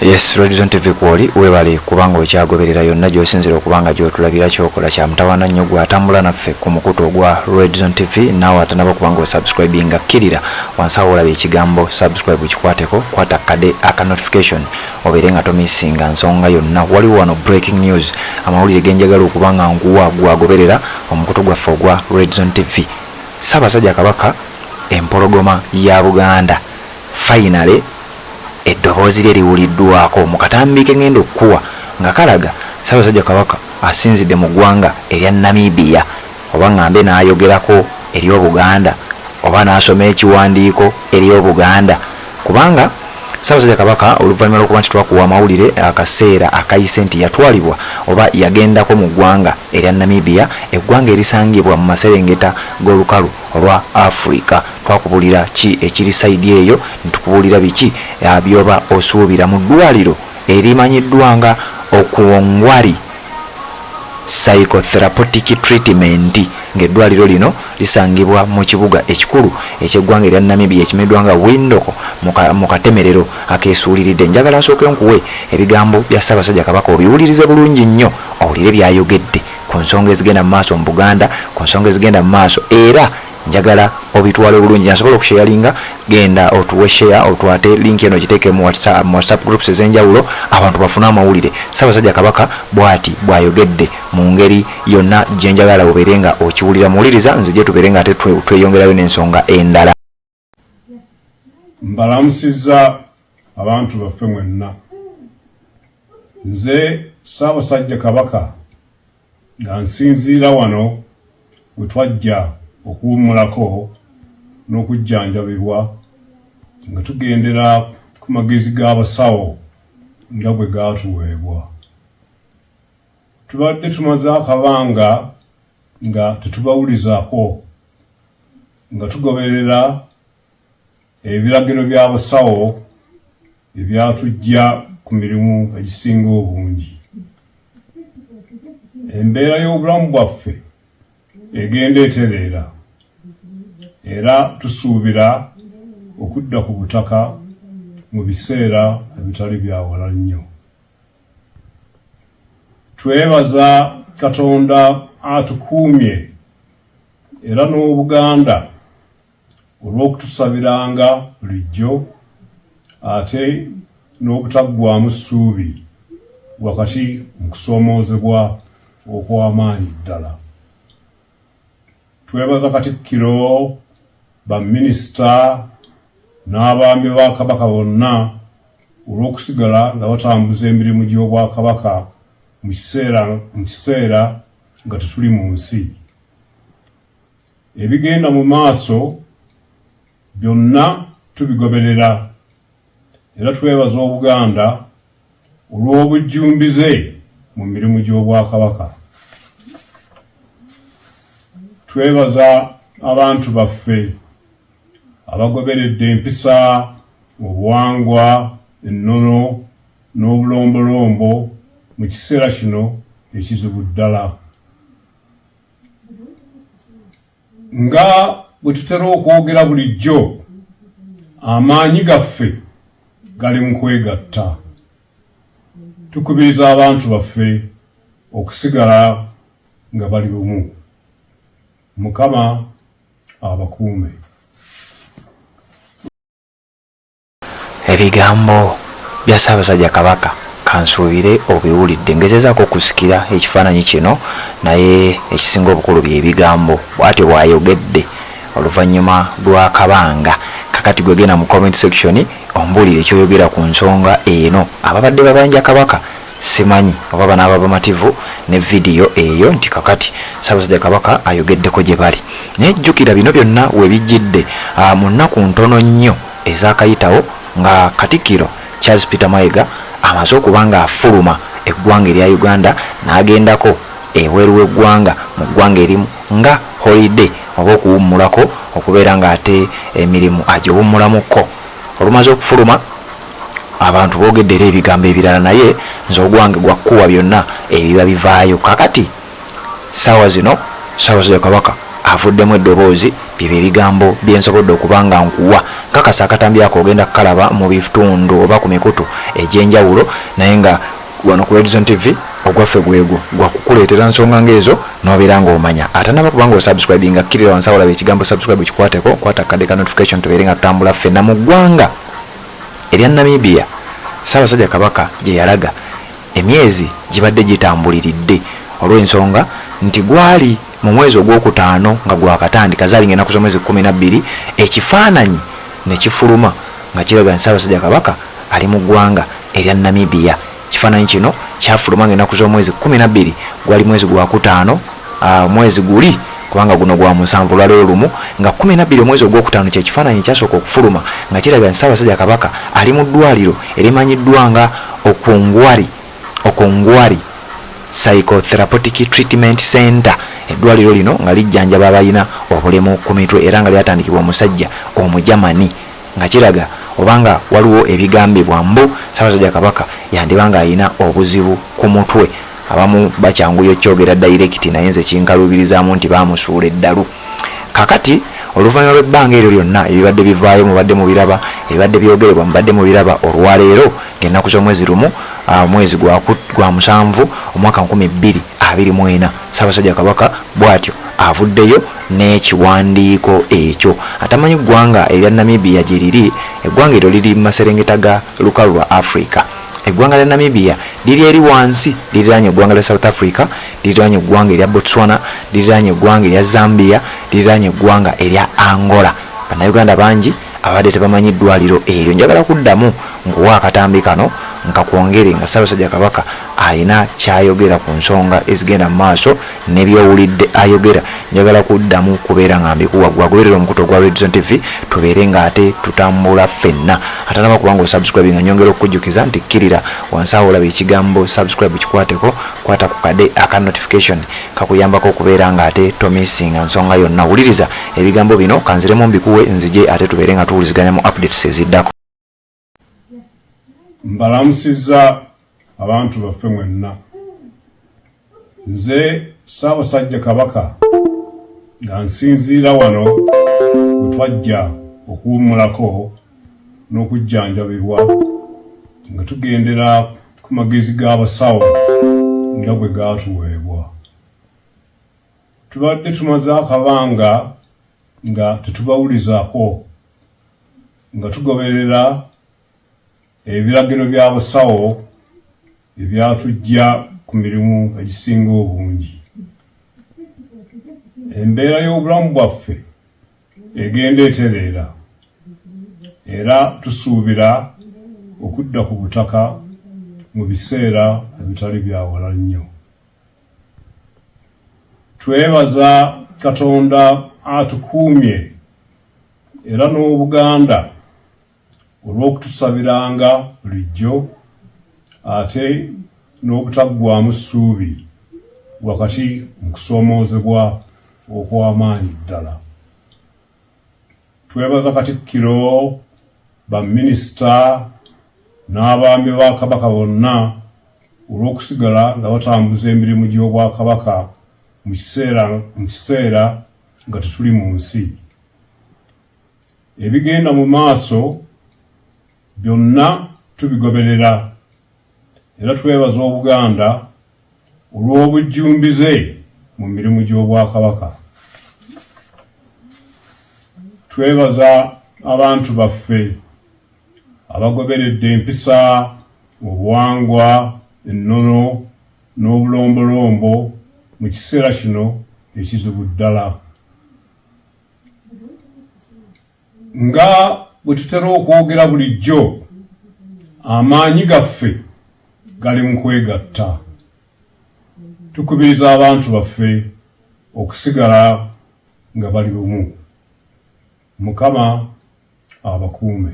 Yes, Redison TV kwoli webale kubanga okyagoberera yonna gy'osinzira okubanga gy'otulabira kyokola kya mutawana nnyo gw'atambula naffe ku mukutu ogwa Redison TV nawe atanaba kubanga osubscribinga kkirira wansi awo olaba ekigambo subscribe kikwateko kwata kade aka notification obeere nga tomisinga nsonga yonna. Waliwo wano breaking news amawulire genjagala okubanga nguwa gwagoberera omukutu gwaffe ogwa Redison TV. Ssaabasajja Kabaka empologoma ya Buganda finally eddoboozi lye liwuliddwako mu katambi ngendo okuwa nga kalaga Ssaabasajja Kabaka asinzidde mu ggwanga erya Namibia oba ngambe n'ayogerako eri Obuganda oba n'asoma ekiwandiiko eri Obuganda kubanga Ssaabasajja Kabaka oluvannyuma lw'okuba nti twakuwa amawulire akaseera akayise nti yatwalibwa oba yagendako mu ggwanga erya Namibia, eggwanga erisangibwa mu maserengeta g'olukalu olwa Africa. Twakubulira ki ekiri saidi eyo, ntukubulira biki byoba osuubira mu ddwaliro erimanyiddwa nga okuwongwali psychotherapeutic treatment ng'eddwaliro lino lisangibwa mu kibuga ekikulu eky'eggwanga erya Namibia ekimeddwa nga Windhoek mu katemerero akeesuuliridde. Njagala nsooke nkuwe ebigambo bya Ssaabasajja Kabaka obiwulirize bulungi nnyo owulire byayogedde ku nsonga ezigenda mu maaso mu Buganda, ku nsonga ezigenda mu maaso era njagala obitwale bulungi. Nsobola okusharinga, genda otuwe share otwate link eno giteeke mu WhatsApp groups ez'enjawulo abantu bafune amawulire. Ssaabasajja Kabaka bw'ati bw'ayogedde mu ngeri yonna gye njagala obeere nga okiwulira. Muwuliriza nzije tubeere nga ate tweyongerayo n'ensonga endala. Mbalamusizza abantu baffe mwenna. Nze Ssaabasajja Kabaka nga nsinziira wano we twajja okuwummulako n'okujjanjabibwa nga tugendera ku magezi g'abasawo nga bwe gaatuweebwa. Tubadde tumaze akabanga nga tetubawulizaako, nga tugoberera ebiragiro by'abasawo ebyatujja ku mirimu egisinga obungi. Embeera y'obulamu bwaffe egenda etereera era tusuubira okudda ku butaka mu biseera ebitali byawala nnyo. Twebaza Katonda atukuumye era n'Obuganda olw'okutusabiranga bulijjo ate n'obutaggwaamu ssuubi wakati mu kusoomoozebwa okw'amaanyi ddala. Twebaza Katikkiro, baminisita n'abaami ba Kabaka bonna olw'okusigala nga batambuza emirimu gy'Obwakabaka mu kiseera nga tetuli mu nsi. Ebigenda mu maaso byonna tubigoberera era twebaza Obuganda olw'obujjumbize mu mirimu gy'Obwakabaka. Twebaza abantu baffe abagoberedde empisa, obuwangwa, ennono n'obulombolombo mu kiseera kino ekizibu ddala. Nga bwe tutera okwogera bulijjo, amaanyi gaffe gali mu kwegatta. Tukubiriza abantu baffe okusigala nga bali bumu. Mukama abakuume. Ebigambo bya Ssaabasajja Kabaka kansuubire obiwulidde. Ngezezaako okusikira ekifaananyi kino naye ekisinga obukulu bye bigambo bw'atyo bw'ayogedde oluvannyuma lw'akabanga. Kakati gwegenda mu comment section ombuulire ekyoyogera ku nsonga eno. Ababadde babanja Kabaka simanyi oba banaaba bamativu ne video eyo nti kakati Ssaabasajja Kabaka ayogeddeko gye bali. Naye jjukira bino byonna we bijjidde mu nnaku ntono nnyo ezaakayitawo nga Katikkiro Charles Peter Mayiga amaze okuba nga afuluma eggwanga erya Uganda n'agendako eweeru w'eggwanga mu ggwanga erimu nga holiday oba okuwummulako okubeera ng'ate emirimu agiwummulamuko. Olumaze okufuluma abantu boogedde era ebigambo ebirala naye nze ogwange gwakkuwa byonna ebiba bivaayo. Kakati ssaawa zino Ssaabasajja Kabaka avuddemu eddoboozi bye bigambo byensobodde okubanga nkuwa kakasa akatambi ako ogenda kukalaba mu bitundu oba ku mikutu egyenjawulo naye nga wano ku Redzone TV ogwaffe gwegwo gwakukuleetera nsonga ng'ezo n'obeera ng'omanya atanaba kubanga osubscribinga kkirira wansi awo olaba ekigambo subscribe kikwateko kwata kadde ka notification tubeere nga tutambula ffenna mu ggwanga erya Namibia Ssaabasajja Kabaka gye yalaga emyezi gibadde gitambuliridde olw'ensonga nti gwali mu mwezi ogwokutaano nga gwakatandika zaalinga ennaku z'omwezi 12 ekifaananyi ne kifuluma nga kiraga nti Ssaabasajja Kabaka ali mu ggwanga erya Namibia. Kifaananyi kino kyafuluma ng'ennaku z'omwezi 12 gwali mwezi gwakutaano mwezi guli kubanga guno gwa musanvu lwaleero lumu nga 12 omwezi ogwokutaano kye kifaananyi kyasooka okufuluma nga kiraga nti Ssaabasajja Kabaka ali mu ddwaliro erimanyiddwa nga Okongwari Psychotherapeutic Treatment Center. Eddwaliro lino nga lijjanjaba abalina obulemu ku mitwe era nga lyatandikibwa omusajja Omujamani nga kiraga obanga waliwo ebigambibwa mbu Ssaabasajja Kabaka yandibanga alina obuzibu ku mutwe abamu bakyanguyo kyogera direct naye nze kinkaluubirizaamu nti baamusuula eddalu. Kakati oluvannyuma lw'ebbanga eryo lyonna ebibadde bivaayo mubadde mubiraba ebibadde byogerebwa mubadde mubiraba olwaleero ng'ennaku z'omwezi lumu mwezi gwa musanvu omwaka 2024 Ssaabasajja Kabaka bw'atyo avuddeyo n'ekiwandiiko ekyo. Atamanyi ggwanga erya Namibia gye liri, eggwanga eryo liri mu maserengeta ga lukalu lwa Africa. Eggwanga lya Namibia liri eri wansi liriraanye eggwanga lya South Africa, liriraanye eggwanga erya Botswana, liriraanye eggwanga erya Zambia, liriraanye eggwanga erya Angola. Bannayuganda bangi abadde tebamanyi ddwaliro eryo. Njagala kuddamu nkuwa akatambi kano nkakwongere nga Ssaabasajja Kabaka alina kyayogera ku nsonga ezigenda mu maaso n'ebyowulidde ayogera. Njagala kuddamu kubeera nga mbikuwa gwagoberera omukuto gwa Redzone TV tubeere nga ate tutambula ffenna. Atanaba kubanga osubscribe nga nyongera okukujjukiza nti kkirira wansi awo olaba ekigambo subscribe kikwateko kwata ku kadde aka notification kakuyambako okubeera nga ate tomisinga nsonga yonna. Wuliriza ebigambo bino kanziremu mbikuwe nzije ate tubeere nga tuwuliziganya mu updates eziddako. Mbalamusizza abantu baffe mwenna. Nze Ssaabasajja Kabaka nga nsinziira wano we twajja okuwummulako n'okujjanjabibwa nga tugendera ku magezi g'abasawo nga bwe gaatuweebwa. Tubadde tumaze akabanga nga tetubawulizaako nga tugoberera ebiragiro by'abasawo ebyatujja ku mirimu egisinga obungi. Embeera y'obulamu bwaffe egenda etereera era tusuubira okudda ku butaka mu biseera ebitali byawala nnyo. Twebaza Katonda atukuumye era n'Obuganda olw'okutusabiranga bulijjo ate n'obutaggwaamu ssuubi wakati mu kusoomoozebwa okw'amaanyi ddala. Twebaza Katikkiro, baminisita n'abaami ba Kabaka bonna olw'okusigala nga batambuza emirimu gy'Obwakabaka mu kiseera nga tetuli mu nsi. Ebigenda mu maaso byonna tubigoberera era twebaza Obuganda olw'obujjumbize mu mirimu gy'Obwakabaka. Twebaza abantu baffe abagoberedde empisa, obuwangwa, ennono n'obulombolombo mu kiseera kino ekizibu ddala. Nga bwe tutera okwogera bulijjo, amaanyi gaffe gali mu kwegatta. Tukubiriza abantu baffe okusigala nga bali bumu. Mukama abakuume.